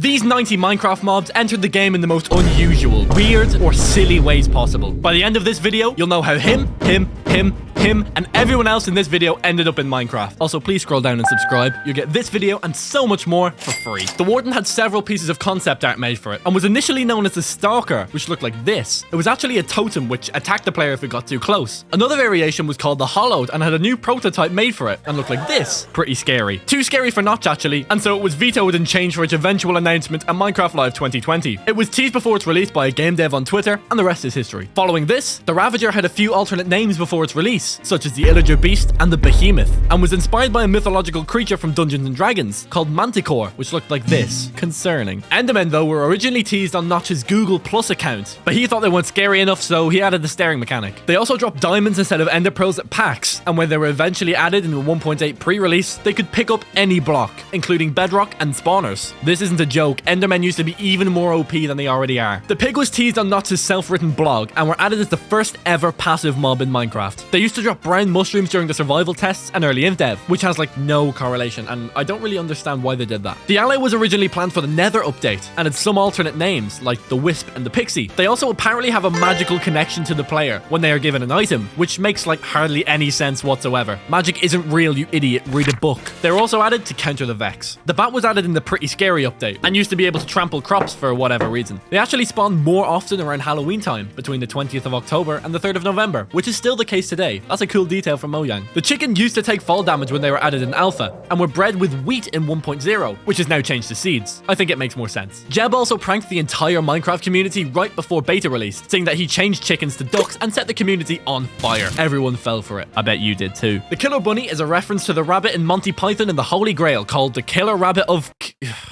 These 90 Minecraft mobs entered the game in the most unusual, weird, or silly ways possible. By the end of this video, you'll know how him, and everyone else in this video ended up in Minecraft. Also, please scroll down and subscribe. You'll get this video and so much more for free. The Warden had several pieces of concept art made for it, and was initially known as the Stalker, which looked like this. It was actually a totem which attacked the player if it got too close. Another variation was called the Hollowed, and had a new prototype made for it, and looked like this. Pretty scary. Too scary for Notch, actually, and so it was vetoed and changed for its eventual announcement at Minecraft Live 2020. It was teased before its release by a game dev on Twitter, and the rest is history. Following this, the Ravager had a few alternate names before its release, such as the Illager Beast and the Behemoth, and was inspired by a mythological creature from Dungeons and Dragons called Manticore, which looked like this. Concerning. Endermen, though, were originally teased on Notch's Google Plus account, but he thought they weren't scary enough, so he added the staring mechanic. They also dropped diamonds instead of ender pearls at PAX, and when they were eventually added in the 1.8 pre-release, they could pick up any block, including bedrock and spawners. This isn't a joke, Endermen used to be even more OP than they already are. The pig was teased on Notch's self-written blog, and were added as the first ever passive mob in Minecraft. They used to drop brown mushrooms during the survival tests and early inv dev, which has like no correlation, and I don't really understand why they did that. The ally was originally planned for the Nether update, and had some alternate names, like the Wisp and the Pixie. They also apparently have a magical connection to the player when they are given an item, which makes like hardly any sense whatsoever. Magic isn't real, you idiot, read a book. They were also added to counter the Vex. The Bat was added in the Pretty Scary update, and used to be able to trample crops for whatever reason. They actually spawned more often around Halloween time, between the 20th of October and the 3rd of November, which is still the case today. That's a cool detail from Mojang. The chicken used to take fall damage when they were added in alpha, and were bred with wheat in 1.0, which is now changed to seeds. I think it makes more sense. Jeb also pranked the entire Minecraft community right before beta release, saying that he changed chickens to ducks and set the community on fire. Everyone fell for it. I bet you did too. The Killer Bunny is a reference to the rabbit in Monty Python and the Holy Grail called the Killer Rabbit of...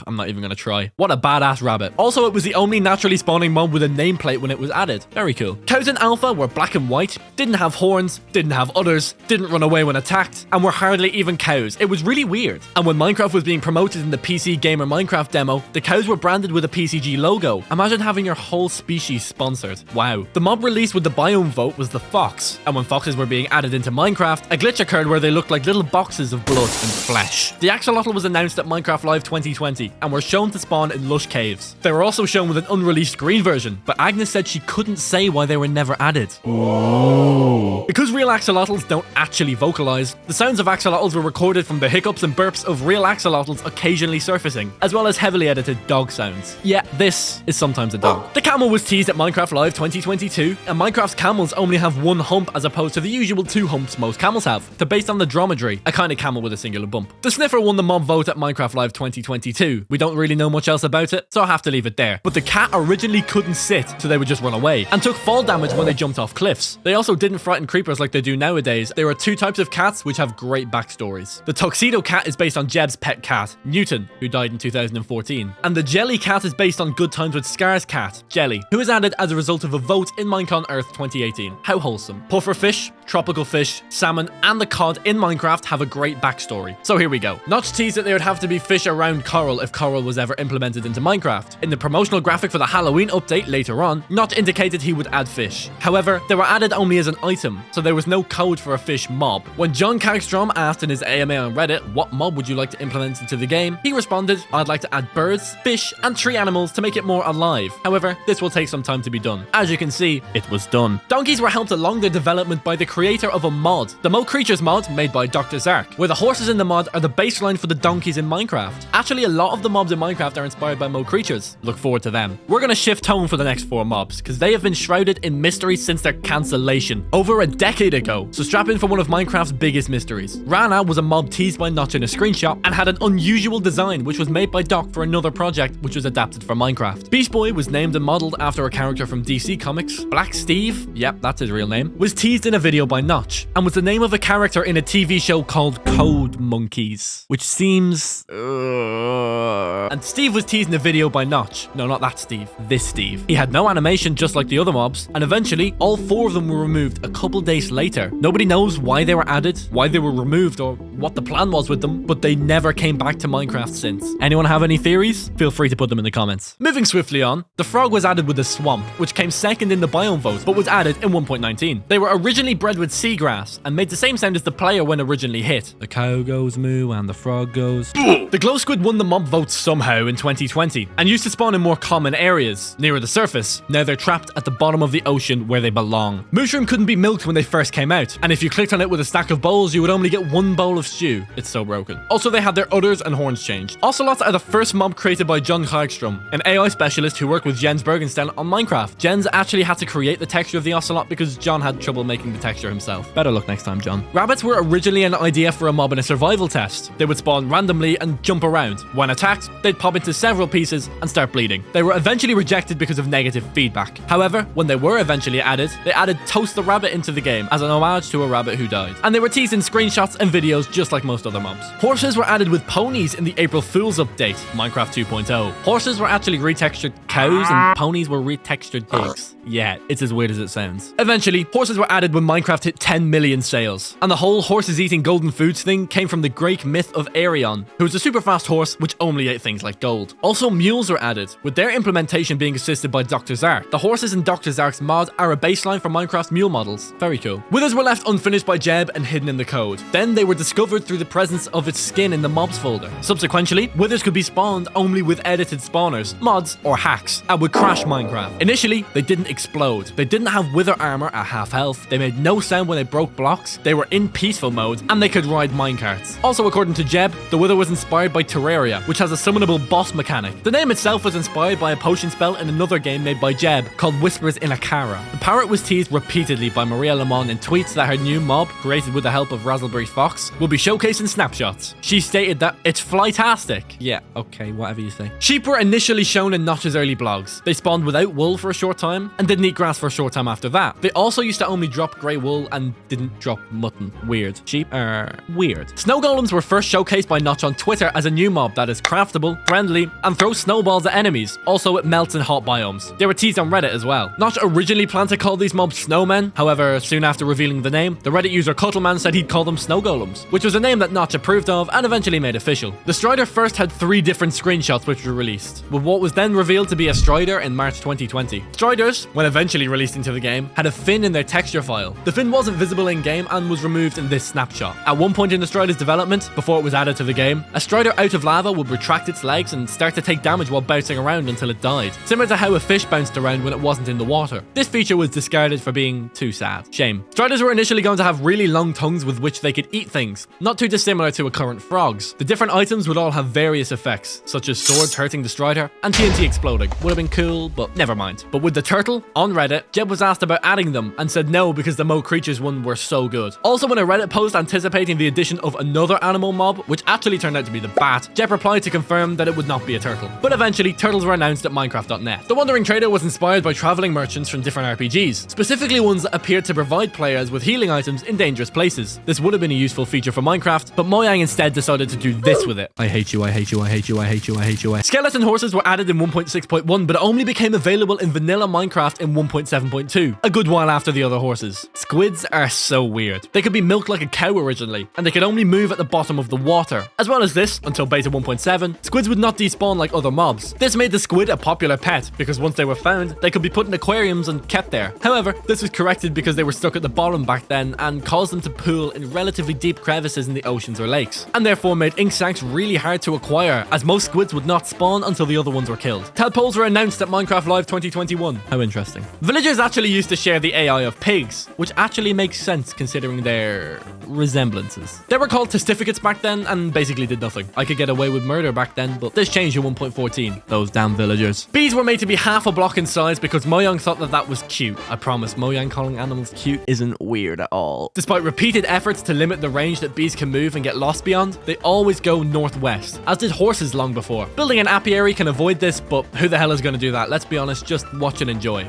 I'm not even gonna try. What a badass rabbit. Also, it was the only naturally spawning mob with a nameplate when it was added. Very cool. Cows in alpha were black and white, didn't have horns, didn't have udders, didn't run away when attacked, and were hardly even cows. It was really weird. And when Minecraft was being promoted in the PC Gamer Minecraft demo, the cows were branded with a PCG logo. Imagine having your whole species sponsored. Wow. The mob released with the biome vote was the fox, and when foxes were being added into Minecraft, a glitch occurred where they looked like little boxes of blood and flesh. The axolotl was announced at Minecraft Live 2020, and were shown to spawn in lush caves. They were also shown with an unreleased green version, but Agnes said she couldn't say why they were never added. Ooh. Because real axolotls don't actually vocalize, the sounds of axolotls were recorded from the hiccups and burps of real axolotls occasionally surfacing, as well as heavily edited dog sounds. Yeah, this is sometimes a dog. The camel was teased at Minecraft Live 2022, and Minecraft's camels only have one hump as opposed to the usual 2 humps most camels have. They're based on the dromedary, a kind of camel with a singular bump. The sniffer won the mob vote at Minecraft Live 2022. We don't really know much else about it, so I have to leave it there. But the cat originally couldn't sit, so they would just run away, and took fall damage when they jumped off cliffs. They also didn't frighten creepers like they do nowadays. There are 2 types of cats which have great backstories. The Tuxedo Cat is based on Jeb's pet cat, Newton, who died in 2014. And the Jelly Cat is based on Good Times with Scar's cat, Jelly, who was added as a result of a vote in Minecon Earth 2018. How wholesome. Pufferfish, tropical fish, salmon, and the cod in Minecraft have a great backstory. So here we go. Notch teased that there would have to be fish around coral if coral was ever implemented into Minecraft. In the promotional graphic for the Halloween update later on, Notch indicated he would add fish. However, they were added only as an item, so there was no code for a fish mob. When John Kagstrom asked in his AMA on Reddit, what mob would you like to implement into the game, he responded, I'd like to add birds, fish, and tree animals to make it more alive. However, this will take some time to be done. As you can see, it was done. Donkeys were helped along their development by the creator of a mod, the Mo Creatures mod made by Dr. Zark, where the horses in the mod are the baseline for the donkeys in Minecraft. Actually, a lot of the mobs in Minecraft are inspired by Mo Creatures. Look forward to them. We're gonna shift tone for the next 4 mobs, because they have been shrouded in mystery since their cancellation over a decade ago, so strap in for one of Minecraft's biggest mysteries. Rana was a mob teased by Notch in a screenshot, and had an unusual design which was made by Doc for another project which was adapted for Minecraft. Beast Boy was named and modeled after a character from DC Comics. Black Steve, yep, that's his real name, was teased in a video by Notch, and was the name of a character in a TV show called Code Monkeys, which seems... And Steve was teased in a video by Notch. No, not that Steve. This Steve. He had no animation just like the other mobs, and eventually all 4 of them were removed a couple days later. Nobody knows why they were added, why they were removed, or what the plan was with them, but they never came back to Minecraft since. Anyone have any theories? Feel free to put them in the comments. Moving swiftly on, the frog was added with the swamp, which came second in the biome vote, but was added in 1.19. They were originally bred with seagrass and made the same sound as the player when originally hit. The cow goes moo and the frog goes. The glow squid won the mob vote somehow in 2020 and used to spawn in more common areas, nearer the surface. Now they're trapped at the bottom of the ocean where they belong. Mushroom couldn't be milked when they first came out, and if you clicked on it with a stack of bowls, you would only get one bowl of stew. It's so broken. Also, they had their udders and horns changed. Ocelots are the first mob created by John Hagstrom, an AI specialist who worked with Jens Bergenstein on Minecraft. Jens actually had to create the texture of the ocelot because John had trouble making the texture himself. Better luck next time, John. Rabbits were originally an idea for a mob in a survival test. They would spawn randomly and jump around. When attacked, they'd pop into several pieces and start bleeding. They were eventually rejected because of negative feedback. However, when they were eventually added, they added Toast the Rabbit into the game as an homage to a rabbit who died. And they were teased in screenshots and videos just like most other mobs. Horses were added with ponies in the April Fool's update, Minecraft 2.0. Horses were actually retextured cows and ponies were retextured pigs. Yeah, it's as weird as it sounds. Eventually, horses were added when Minecraft hit 10 million sales. And the whole horses eating golden foods thing came from the Greek myth of Arion, who was a super fast horse which only ate things like gold. Also, mules were added, with their implementation being assisted by Dr. Zark. The horses in Dr. Zark's mod are a baseline for Minecraft mule models. Very cool. Withers were left unfinished by Jeb and hidden in the code. Then they were discovered through the presence of its skin in the mobs folder. Subsequently, Withers could be spawned only with edited spawners, mods, or hacks, and would crash Minecraft. Initially, they didn't explode. They didn't have wither armor at half health, they made no sound when they broke blocks, they were in peaceful mode, and they could ride minecarts. Also, according to Jeb, the wither was inspired by Terraria, which has a summonable boss mechanic. The name itself was inspired by a potion spell in another game made by Jeb called Whispers in Akara. The parrot was teased repeatedly by Maria Lemon in tweets that her new mob, created with the help of Razzleberry Fox, will be showcased in snapshots. She stated that it's flytastic. Yeah, okay, whatever you say. Sheep were initially shown in Notch's early blogs. They spawned without wool for a short time, and didn't eat grass for a short time after that. They also used to only drop grey wool and didn't drop mutton. Weird. Sheep are weird. Snow golems were first showcased by Notch on Twitter as a new mob that is craftable, friendly, and throws snowballs at enemies. Also, it melts in hot biomes. They were teased on Reddit as well. Notch originally planned to call these mobs snowmen. However, soon after revealing the name, the Reddit user Cuttleman said he'd call them snow golems, which was a name that Notch approved of and eventually made official. The Strider first had 3 different screenshots which were released, with what was then revealed to be a Strider in March 2020. Striders, when eventually released into the game, had a fin in their texture file. The fin wasn't visible in game and was removed in this snapshot. At one point in the Strider's development, before it was added to the game, a Strider out of lava would retract its legs and start to take damage while bouncing around until it died, similar to how a fish bounced around when it wasn't in the water. This feature was discarded for being too sad. Shame. Striders were initially going to have really long tongues with which they could eat things, not too dissimilar to a current frogs. The different items would all have various effects, such as swords hurting the Strider and TNT exploding. Would have been cool, but never mind. But with the turtle, on Reddit, Jeb was asked about adding them and said no because the Mo Creatures one were so good. Also, in a Reddit post anticipating the addition of another animal mob, which actually turned out to be the bat, Jeb replied to confirm that it would not be a turtle. But eventually, turtles were announced at Minecraft.net. The Wandering Trader was inspired by traveling merchants from different RPGs, specifically ones that appeared to provide players with healing items in dangerous places. This would have been a useful feature for Minecraft, but Mojang instead decided to do this with it. I hate you, I hate you, I hate you, I hate you, I hate you. Skeleton horses were added in 1.6.1, but only became available in vanilla Minecraft in 1.7.2, a good while after the other horses. Squids are so weird. They could be milked like a cow originally, and they could only move at the bottom of the water. As well as this, until beta 1.7, squids would not despawn like other mobs. This made the squid a popular pet, because once they were found, they could be put in aquariums and kept there. However, this was corrected because they were stuck at the bottom back then and caused them to pool in relatively deep crevices in the oceans or lakes, and therefore made ink sacs really hard to acquire, as most squids would not spawn until the other ones were killed. Tadpoles were announced at Minecraft Live 2021. How interesting. Villagers actually used to share the AI of pigs, which actually makes sense considering their resemblances. They were called testificates back then and basically did nothing. I could get away with murder back then, but this changed in 1.14. Those damn villagers. Bees were made to be half a block in size because Mojang thought that that was cute. I promise, Mojang calling animals cute isn't weird at all. Despite repeated efforts to limit the range that bees can move and get lost beyond, they always go northwest, as did horses long before. Building an apiary can avoid this, but who the hell is going to do that? Let's be honest, just watch and enjoy.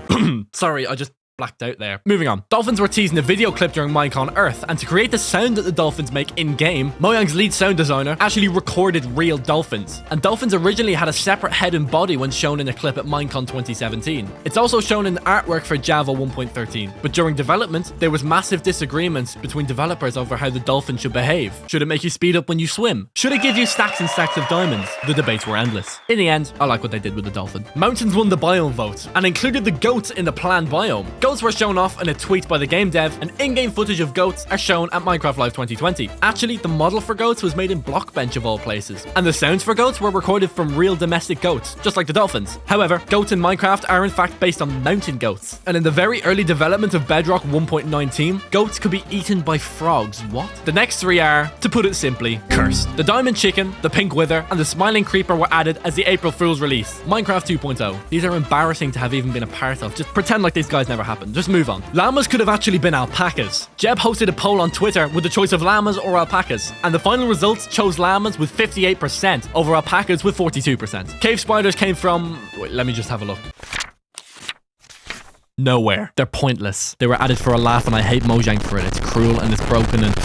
Sorry, I just blacked out there. Moving on. Dolphins were teased in a video clip during Minecon Earth, and to create the sound that the dolphins make in-game, Mojang's lead sound designer actually recorded real dolphins. And dolphins originally had a separate head and body when shown in a clip at Minecon 2017. It's also shown in the artwork for Java 1.13. But during development, there was massive disagreements between developers over how the dolphin should behave. Should it make you speed up when you swim? Should it give you stacks and stacks of diamonds? The debates were endless. In the end, I like what they did with the dolphin. Mountains won the biome vote and included the goats in the planned biome. Goats were shown off in a tweet by the game dev, and in-game footage of goats are shown at Minecraft Live 2020. Actually, the model for goats was made in Blockbench of all places, and the sounds for goats were recorded from real domestic goats, just like the dolphins. However, goats in Minecraft are in fact based on mountain goats, and in the very early development of Bedrock 1.19, goats could be eaten by frogs. What? The next three are, to put it simply, cursed. The diamond chicken, the pink wither, and the smiling creeper were added as the April Fool's release. Minecraft 2.0. These are embarrassing to have even been a part of. Just pretend like these guys never happened. Just move on. Llamas could have actually been alpacas. Jeb hosted a poll on Twitter with the choice of llamas or alpacas, and the final results chose llamas with 58% over alpacas with 42%. Cave spiders came from... Wait, let me just have a look. Nowhere. They're pointless. They were added for a laugh, and I hate Mojang for it. It's cruel and it's broken and...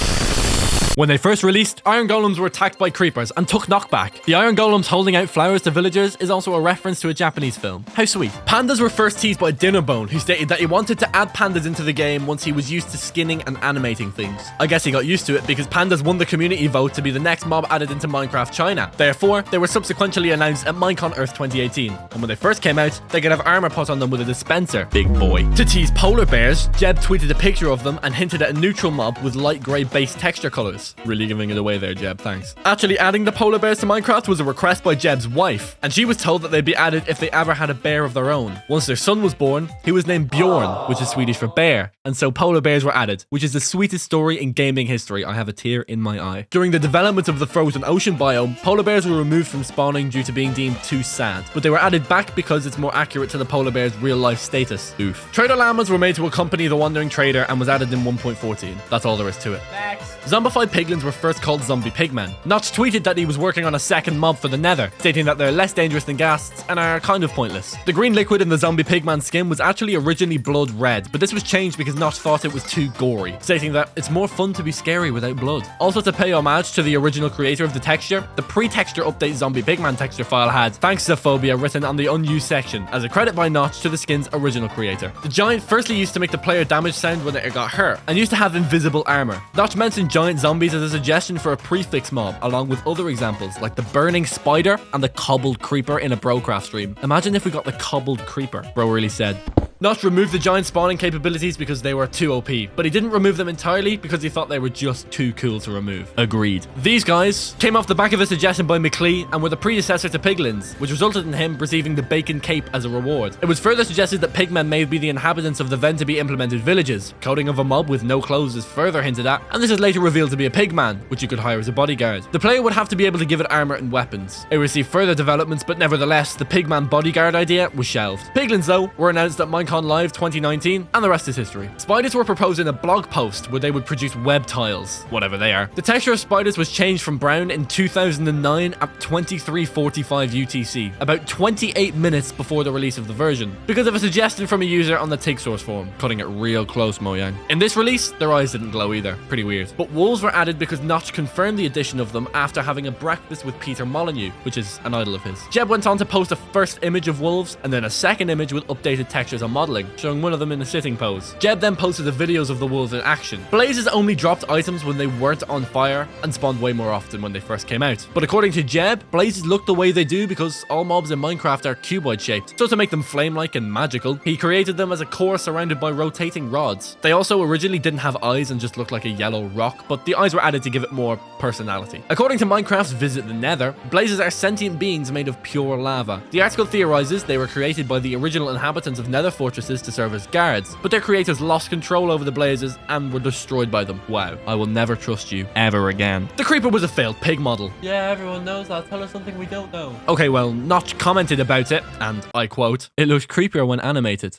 When they first released, iron golems were attacked by creepers and took knockback. The iron golems holding out flowers to villagers is also a reference to a Japanese film. How sweet. Pandas were first teased by Dinnerbone, who stated that he wanted to add pandas into the game once he was used to skinning and animating things. I guess he got used to it because pandas won the community vote to be the next mob added into Minecraft China. Therefore, they were subsequently announced at Minecon Earth 2018. And when they first came out, they could have armor put on them with a dispenser. Big boy. To tease polar bears, Jeb tweeted a picture of them and hinted at a neutral mob with light grey base texture colors. Really giving it away there, Jeb, thanks. Actually, adding the polar bears to Minecraft was a request by Jeb's wife, and she was told that they'd be added if they ever had a bear of their own. Once their son was born, he was named Bjorn, which is Swedish for bear, and so polar bears were added, which is the sweetest story in gaming history. I have a tear in my eye. During the development of the frozen ocean biome, polar bears were removed from spawning due to being deemed too sad, but they were added back because it's more accurate to the polar bear's real life status. Oof. Trader llamas were made to accompany the wandering trader and was added in 1.14. That's all there is to it. Next. Zombified piglins were first called zombie pigmen. Notch tweeted that he was working on a second mob for the Nether, stating that they're less dangerous than ghasts and are kind of pointless. The green liquid in the zombie pigman skin was actually originally blood red, but this was changed because Notch thought it was too gory, stating that it's more fun to be scary without blood. Also, to pay homage to the original creator of the texture, the pre-texture update zombie pigman texture file had "Thanks Xenophobia" written on the unused section as a credit by Notch to the skin's original creator. The giant firstly used to make the player damage sound when it got hurt, and used to have invisible armor. Notch mentioned giant zombies as a suggestion for a prefix mob, along with other examples like the burning spider and the cobbled creeper in a Brocraft stream. Imagine if we got the cobbled creeper. Bro really said. Notch removed the giant spawning capabilities because they were too OP, but he didn't remove them entirely because he thought they were just too cool to remove. Agreed. These guys came off the back of a suggestion by McLee and were the predecessor to piglins, which resulted in him receiving the bacon cape as a reward. It was further suggested that pigmen may be the inhabitants of the then to be implemented villages. Coding of a mob with no clothes is further hinted at, and this is later revealed to be a pigman, which you could hire as a bodyguard. The player would have to be able to give it armor and weapons. It received further developments, but nevertheless, the pigman bodyguard idea was shelved. Piglins, though, were announced at Minecon Live 2019, and the rest is history. Spiders were proposed in a blog post where they would produce web tiles, whatever they are. The texture of spiders was changed from brown in 2009 at 23:45 UTC, about 28 minutes before the release of the version, because of a suggestion from a user on the TIG source forum, cutting it real close, Mojang. In this release, their eyes didn't glow either. Pretty weird. But wolves were added because Notch confirmed the addition of them after having a breakfast with Peter Molyneux, which is an idol of his. Jeb went on to post a first image of wolves and then a second image with updated textures on modeling, showing one of them in a sitting pose. Jeb then posted the videos of the wolves in action. Blazes only dropped items when they weren't on fire and spawned way more often when they first came out. But according to Jeb, blazes look the way they do because all mobs in Minecraft are cuboid shaped. So to make them flame-like and magical, he created them as a core surrounded by rotating rods. They also originally didn't have eyes and just looked like a yellow rock, but the eyes were added to give it more personality. According to Minecraft's Visit the Nether, blazes are sentient beings made of pure lava. The article theorizes they were created by the original inhabitants of nether fortresses to serve as guards, but their creators lost control over the blazes and were destroyed by them. Wow, I will never trust you ever again. The creeper was a failed pig model. Yeah, everyone knows that. Tell us something we don't know. Okay, well, Notch commented about it, and I quote, "It looks creepier when animated, ...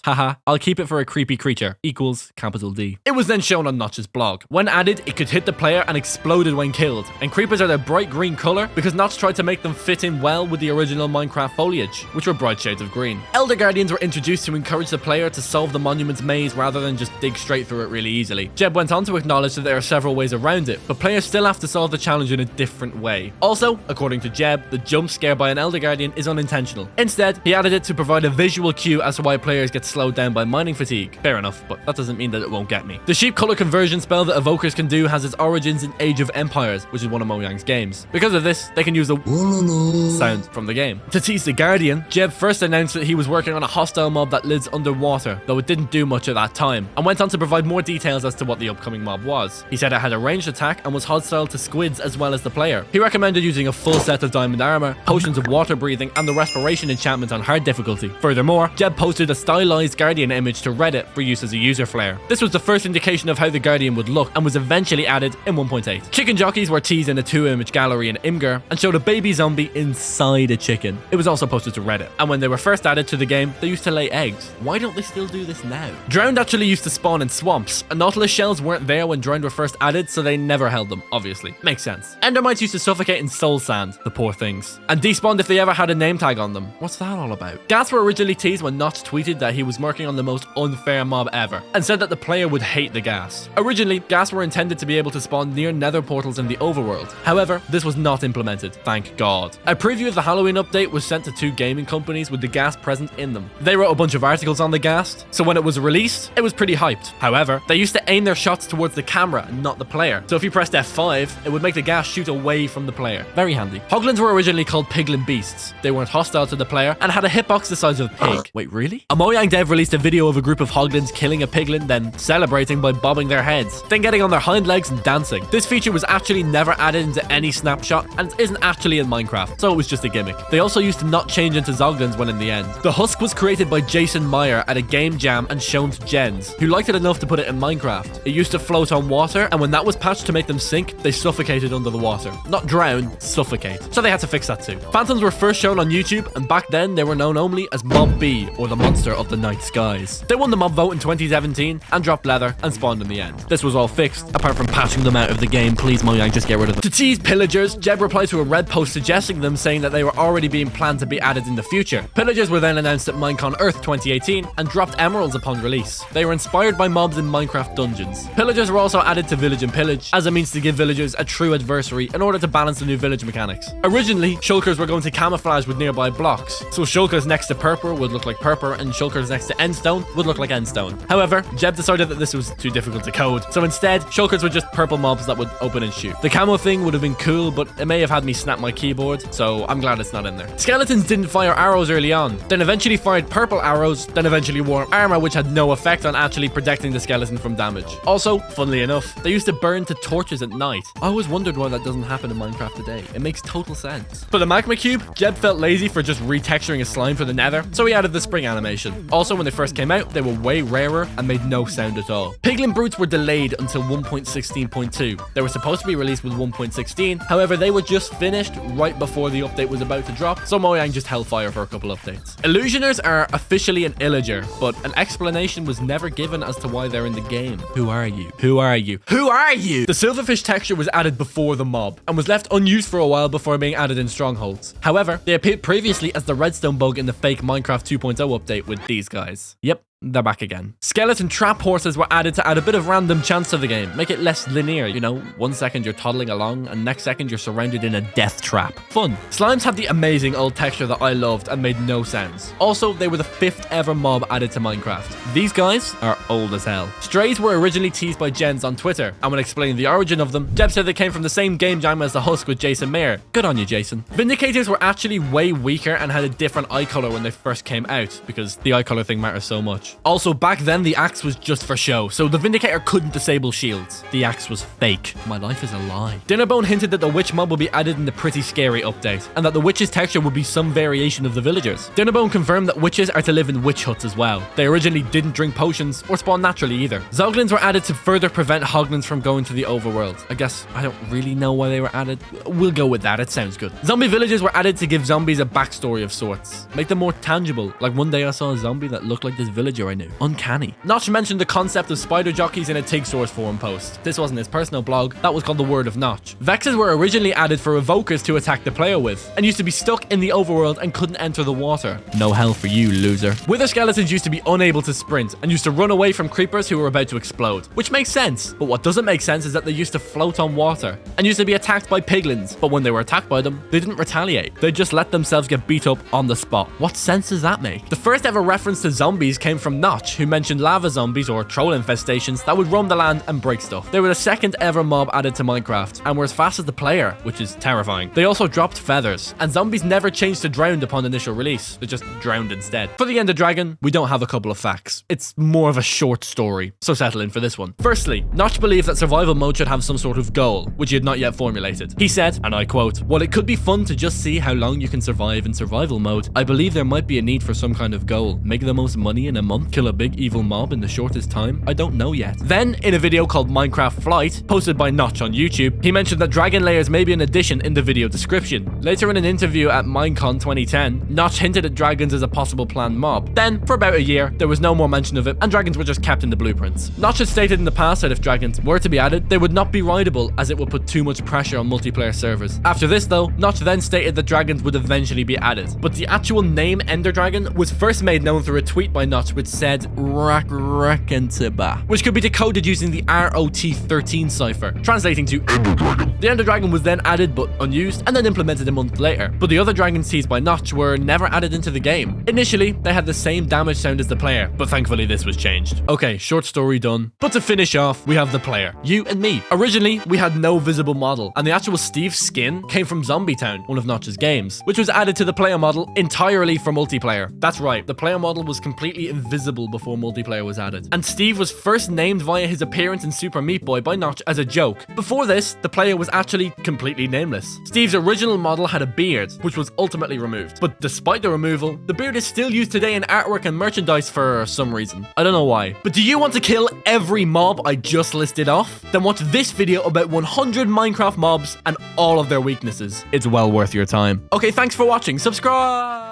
Haha, I'll keep it for a creepy creature, equals capital D." It was then shown on Notch's blog. When added, it could hit the player and exploded when killed, and creepers are their bright green color because Notch tried to make them fit in well with the original Minecraft foliage, which were bright shades of green. Elder Guardians were introduced used to encourage the player to solve the monument's maze rather than just dig straight through it really easily. Jeb went on to acknowledge that there are several ways around it, but players still have to solve the challenge in a different way. Also, according to Jeb, the jump scare by an Elder Guardian is unintentional. Instead, he added it to provide a visual cue as to why players get slowed down by mining fatigue. Fair enough, but that doesn't mean that it won't get me. The sheep color conversion spell that evokers can do has its origins in Age of Empires, which is one of Mojang's games. Because of this, they can use the sound from the game. To tease the Guardian, Jeb first announced that he was working on a hostile mob that lives underwater, though it didn't do much at that time, and went on to provide more details as to what the upcoming mob was. He said it had a ranged attack and was hostile to squids as well as the player. He recommended using a full set of diamond armor, potions of water breathing, and the respiration enchantment on hard difficulty. Furthermore, Jeb posted a stylized Guardian image to Reddit for use as a user flare. This was the first indication of how the Guardian would look and was eventually added in 1.8. Chicken jockeys were teased in a 2-image gallery in Imgur and showed a baby zombie inside a chicken. It was also posted to Reddit, and when they were first added to the game, they used to lay eggs. Why don't they still do this now? Drowned actually used to spawn in swamps, and Nautilus shells weren't there when Drowned were first added, so they never held them, obviously. Makes sense. Endermites used to suffocate in soul sand, the poor things, and despawned if they ever had a name tag on them. What's that all about? Gas were originally teased when Notch tweeted that he was working on the most unfair mob ever, and said that the player would hate the gas. Originally, gas were intended to be able to spawn near nether portals in the overworld. However, this was not implemented, thank God. A preview of the Halloween update was sent to 2 gaming companies with the gas present in them. They wrote a bunch of articles on the gas, so when it was released, it was pretty hyped. However, they used to aim their shots towards the camera and not the player. So if you pressed F5, it would make the gas shoot away from the player. Very handy. Hoglins were originally called piglin beasts. They weren't hostile to the player and had a hitbox the size of a pig. Wait, really? A Mojang dev released a video of a group of hoglins killing a piglin, then celebrating by bobbing their heads, then getting on their hind legs and dancing. This feature was actually never added into any snapshot and isn't actually in Minecraft, so it was just a gimmick. They also used to not change into zoglins when in the end. The husk was created by Jason Meyer at a game jam and shown to gens, who liked it enough to put it in Minecraft. It used to float on water, and when that was patched to make them sink, they suffocated under the water. Not drown, suffocate. So they had to fix that too. Phantoms were first shown on YouTube, and back then they were known only as Mob B, or the monster of the night skies. They won the mob vote in 2017 and dropped leather and spawned in the end. This was all fixed, apart from patching them out of the game. Please, Mojang, just get rid of them. To tease pillagers, Jeb replied to a Red post suggesting them, saying that they were already being planned to be added in the future. Pillagers were then announced at Minecon Earth 2018 and dropped emeralds upon release. They were inspired by mobs in Minecraft dungeons. Pillagers were also added to Village and Pillage as a means to give villagers a true adversary in order to balance the new village mechanics. Originally, shulkers were going to camouflage with nearby blocks, so shulkers next to Purpur would look like Purpur and shulkers next to Endstone would look like Endstone. However, Jeb decided that this was too difficult to code, so instead, shulkers were just purple mobs that would open and shoot. The camo thing would have been cool, but it may have had me snap my keyboard, so I'm glad it's not in there. Skeletons didn't fire arrows early on, then eventually fired purple arrows, then eventually wore armor which had no effect on actually protecting the skeleton from damage. Also, funnily enough, they used to burn to torches at night. I always wondered why that doesn't happen in Minecraft today. It makes total sense. For the magma cube, Jeb felt lazy for just retexturing a slime for the nether, so he added the spring animation. Also, when they first came out, they were way rarer and made no sound at all. Piglin brutes were delayed until 1.16.2. They were supposed to be released with 1.16, however, they were just finished right before the update was about to drop, so Mojang just held fire for a couple updates. Illusioners are officially an illager, but an explanation was never given as to why they're in the game. Who are you? Who are you? Who are you? The silverfish texture was added before the mob and was left unused for a while before being added in strongholds. However, they appeared previously as the redstone bug in the fake Minecraft 2.0 update with these guys. Yep. They're back again. Skeleton trap horses were added to add a bit of random chance to the game, make it less linear. You know, 1 second you're toddling along and next second you're surrounded in a death trap. Fun. Slimes had the amazing old texture that I loved and made no sounds. Also, they were the 5th ever mob added to Minecraft. These guys are old as hell. Strays were originally teased by gens on Twitter, and when explaining the origin of them, Jeb said they came from the same game jam as the Husk with Jason Mayer. Good on you, Jason. Vindicators were actually way weaker and had a different eye color when they first came out, because the eye color thing matters so much. Also, back then the axe was just for show, so the Vindicator couldn't disable shields. The axe was fake. My life is a lie. Dinnerbone hinted that the witch mob would be added in the Pretty Scary update, and that the witch's texture would be some variation of the villagers. Dinnerbone confirmed that witches are to live in witch huts as well. They originally didn't drink potions or spawn naturally either. Zoglins were added to further prevent hoglins from going to the overworld. I guess I don't really know why they were added. We'll go with that, it sounds good. Zombie villages were added to give zombies a backstory of sorts. Make them more tangible. Like one day I saw a zombie that looked like this villager told you I knew. Uncanny. Notch mentioned the concept of spider jockeys in a Tigsaur's forum post. This wasn't his personal blog, that was called the Word of Notch. Vexes were originally added for evokers to attack the player with, and used to be stuck in the overworld and couldn't enter the water. No hell for you, loser. Wither skeletons used to be unable to sprint, and used to run away from creepers who were about to explode, which makes sense. But what doesn't make sense is that they used to float on water, and used to be attacked by piglins, but when they were attacked by them, they didn't retaliate. They just let themselves get beat up on the spot. What sense does that make? The first ever reference to zombies came from Notch, who mentioned lava zombies or troll infestations that would roam the land and break stuff. They were the second ever mob added to Minecraft, and were as fast as the player, which is terrifying. They also dropped feathers, and zombies never changed to drowned upon initial release. They just drowned instead. For the Ender Dragon, we don't have a couple of facts. It's more of a short story, so settle in for this one. Firstly, Notch believes that survival mode should have some sort of goal, which he had not yet formulated. He said, and I quote, "While it could be fun to just see how long you can survive in survival mode, I believe there might be a need for some kind of goal. Make the most money in a month, kill a big evil mob in the shortest time? I don't know yet." Then, in a video called Minecraft Flight, posted by Notch on YouTube, he mentioned that dragon layers may be an addition in the video description. Later in an interview at Minecon 2010, Notch hinted at dragons as a possible planned mob. Then, for about a year, there was no more mention of it, and dragons were just kept in the blueprints. Notch had stated in the past that if dragons were to be added, they would not be rideable as it would put too much pressure on multiplayer servers. After this though, Notch then stated that dragons would eventually be added, but the actual name Ender Dragon was first made known through a tweet by Notch which said Rakrakentiba, which could be decoded using the ROT13 cipher, translating to Ender Dragon. The Ender Dragon was then added but unused, and then implemented a month later, but the other dragons teased by Notch were never added into the game. Initially, they had the same damage sound as the player, but thankfully this was changed. Okay, short story done. But to finish off, we have the player, you and me. Originally, we had no visible model, and the actual Steve skin came from Zombie Town, one of Notch's games, which was added to the player model entirely for multiplayer. That's right, the player model was completely invisible before multiplayer was added. And Steve was first named via his appearance in Super Meat Boy by Notch as a joke. Before this, the player was actually completely nameless. Steve's original model had a beard, which was ultimately removed. But despite the removal, the beard is still used today in artwork and merchandise for some reason. I don't know why. But do you want to kill every mob I just listed off? Then watch this video about 100 Minecraft mobs and all of their weaknesses. It's well worth your time. Okay, thanks for watching. Subscribe!